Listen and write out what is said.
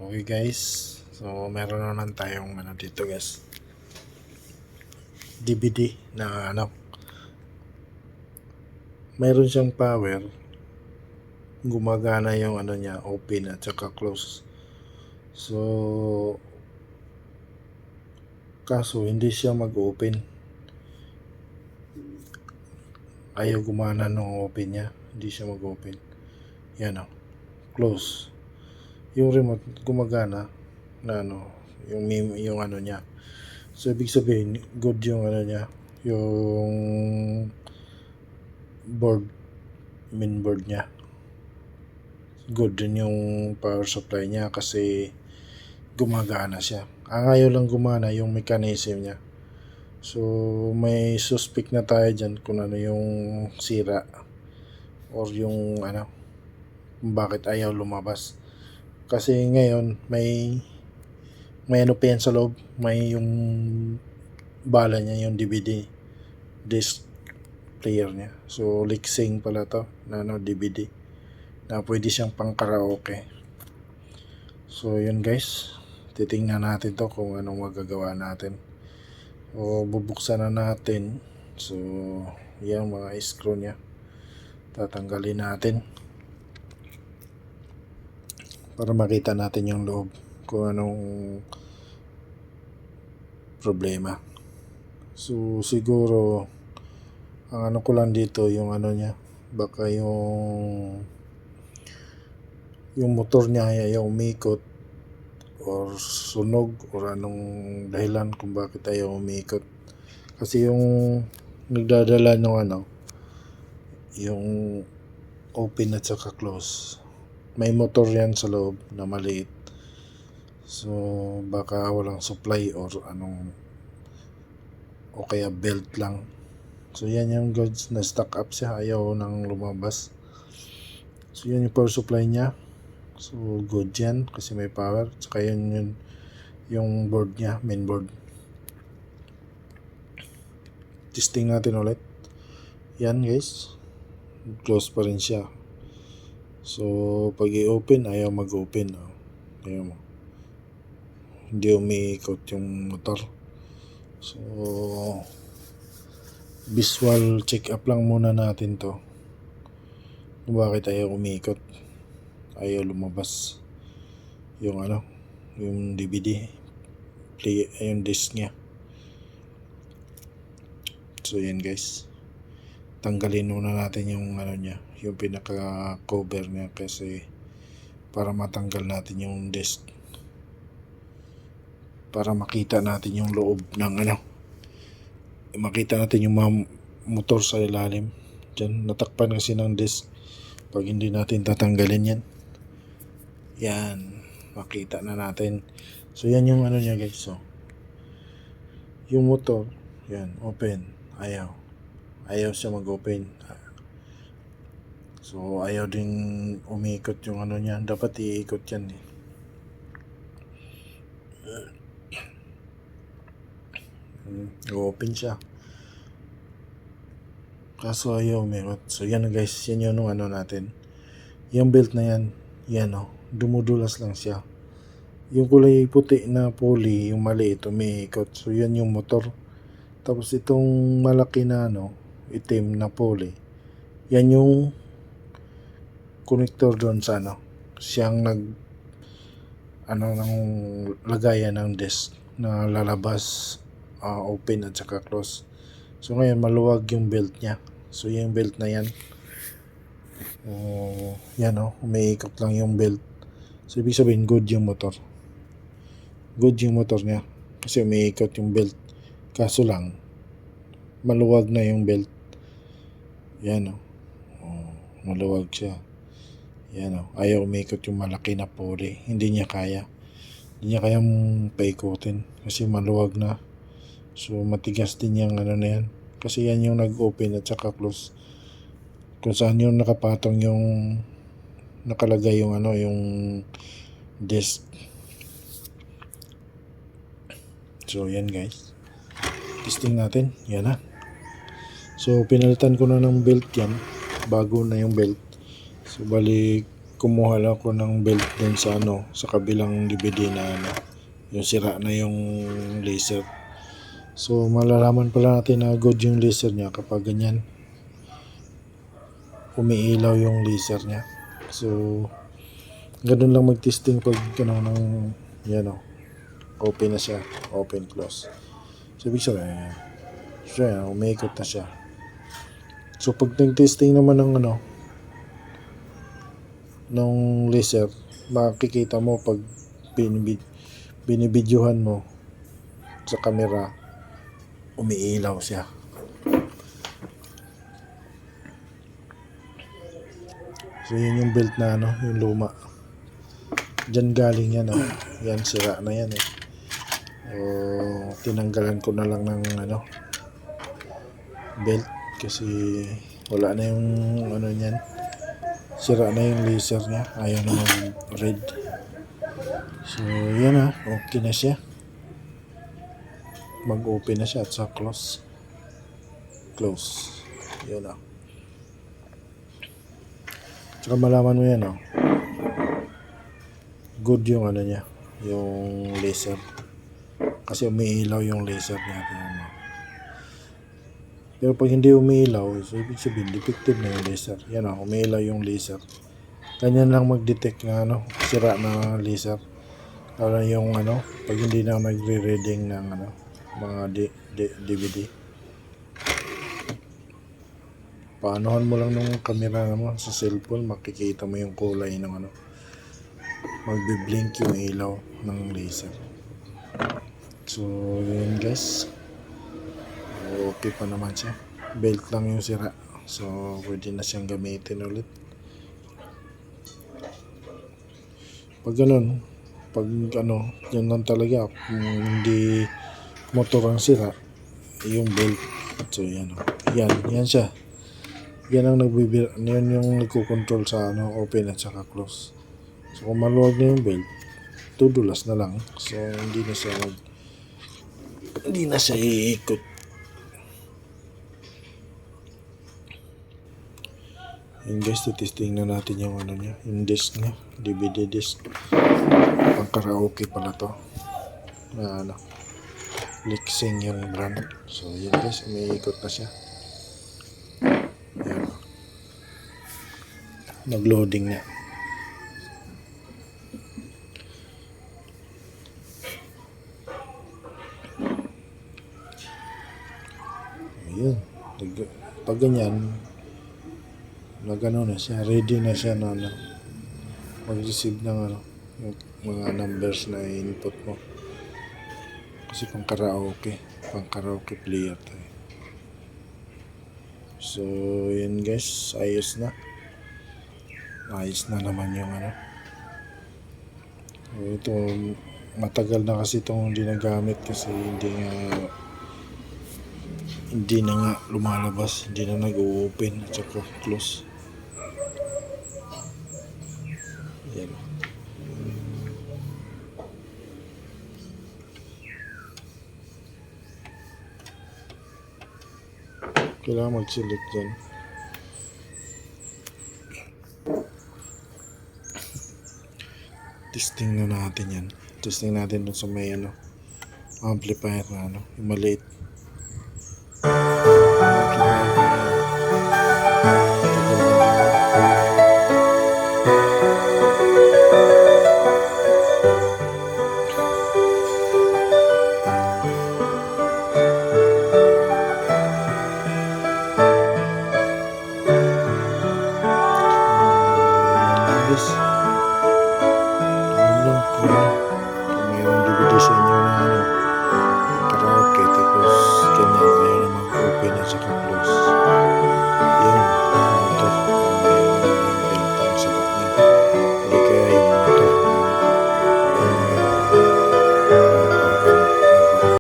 Okay guys, so meron naman tayong dito guys, DVD na meron siyang power, gumagana yung niya, open at saka close. So kaso hindi siya mag-open, ayaw gumana nung open niya, hindi siya mag-open. Yan close. Yung remote gumagana na yung niya. So ibig sabihin good yung niya, yung main board niya. Good din yung power supply niya kasi gumagana siya. Ang ayaw lang gumana yung mechanism niya. So may suspect na tayo dyan kung ano yung sira or yung kung bakit ayaw lumabas. Kasi ngayon may pa yan sa loob, may yung bala niya, yung DVD disc player niya. So Lexing pala to na DVD na pwede siyang pang karaoke. So yun guys, titingnan natin to kung anong magagawa natin. O bubuksan na natin. So yan mga screw niya, tatanggalin natin para makita natin yung loob kung anong problema. So siguro ang ko lang dito yung niya, baka yung motor niya ayaw umikot or sunog or anong dahilan kung bakit ayaw umikot. Kasi yung nagdadala ng yung open at saka close, may motor yan sa loob na maliit. So baka walang supply or o kaya belt lang. So yan yung goods na stuck up siya, ayaw nang lumabas. So yan yung power supply niya. So good yan kasi may power. Saka yun yung board niya, main board. Testing natin ulit. Yan guys, close pa rin siya. So pag i-open, ayaw mag-open. Ayaw mo, hindi umiikot yung motor. So visual check up lang muna natin to kung bakit ayaw umiikot, ayaw lumabas yung yung DVD play, yung disc nya. So yan guys, tanggalin muna natin yung nya, yung pinaka cover nya kasi para matanggal natin yung disc, para makita natin yung loob ng makita natin yung mga motor sa ilalim. Diyan natakpan kasi ng disc. Pag hindi natin tatanggalin yan, makita na natin. So yan yung niya guys. So yung motor, yan, open, ayaw siya mag-open. So ayaw din umikot yung niya, dapat iikot yan open siya, kaso ayaw umikot. So yan guys, yan yung natin, yung belt na yan dumudulas lang siya. Yung kulay puti na pulley, yung maliit, umiikot. So yan yung motor. Tapos itong malaki na itim na pulley, yan yung connector doon sa siyang ng lagayan ng disc na lalabas, open at saka close. So ngayon maluwag yung belt niya. So yung belt na yan, umiikot lang yung belt. So ibig sabihin good yung motor. Good yung motor niya kasi umiikot yung belt. Kaso lang maluwag na yung belt. Yan maluwag siya. Yan ayaw umikot yung malaki na pulley. Hindi niya kaya. Hindi niya kayang paikutin kasi maluwag na. So matigas din yung na yan. Kasi yan yung nag-open at saka close. Kung saan yung nakapatong yung nakalagay yung yung disc. So yan guys, testing natin. Yan na. So pinalitan ko na ng belt yan, bago na yung belt. So bali kumuha lang ako ng belt dun sa sa kabilang DVD na yung sira na yung laser. So malalaman pala natin na good yung laser niya kapag ganyan umiilaw yung laser niya. So ganun lang mag-testing pag ng yan open na siya, open close. So ibig sabihin siya umiikot na siya. So pag nag-testing naman ng ng laser, makikita mo pag binibidyohan mo sa camera, umiilaw siya. So yun yung belt na yung luma. Diyan galing yan yan sira na yan tinanggalan ko na lang ng belt kasi wala na yung niyan. Sira na yung laser niya, ayaw na mag-red. So yan okay na siya. Mag-open na siya at sa close. Yun Tsaka malaman mo yan good yung niya, yung laser. Kasi umiilaw yung laser niya. Pero pag hindi umiilaw, so ibig sabihin defective na yung laser. Yan umiilaw yung laser. Ganyan lang mag-detect na sira na laser. Para yung pag hindi na nagre-reading ng mga DVD. Paanohan mo lang ng camera mo sa cellphone, makikita mo yung kulay ng magbi-blink yung ilaw ng laser. So yun guys, okay pa naman siya. Belt lang yung sira, so pwede na siyang gamitin ulit. Pag yan lang talaga, kung hindi motor ang sira, yung belt. So yan siya. Yan ang yan yung nagko-control sa open at saka close. So kung maluwag na yung belt, tudulas na lang. So hindi na siya iikot. Yun guys, testing na natin yung niya, yung disc niya, DVD disc. Pang karaoke pala to. Na Lexing yung brand. So yun guys, umiikot na siya. Yan. Nag-loading na. Ayun. Pag ganyan, na siya, ready na siya na mag-receive ng mga numbers na input mo. Kasi pang karaoke player to. So yun guys, ayos na naman yung ito matagal na kasi itong ginagamit kasi hindi na nga lumalabas, hindi na nag-open at saka close. Yan. Kailangan mag-select dyan. Testing na natin yan. Testing natin dun sa may amplifier na yung maliit.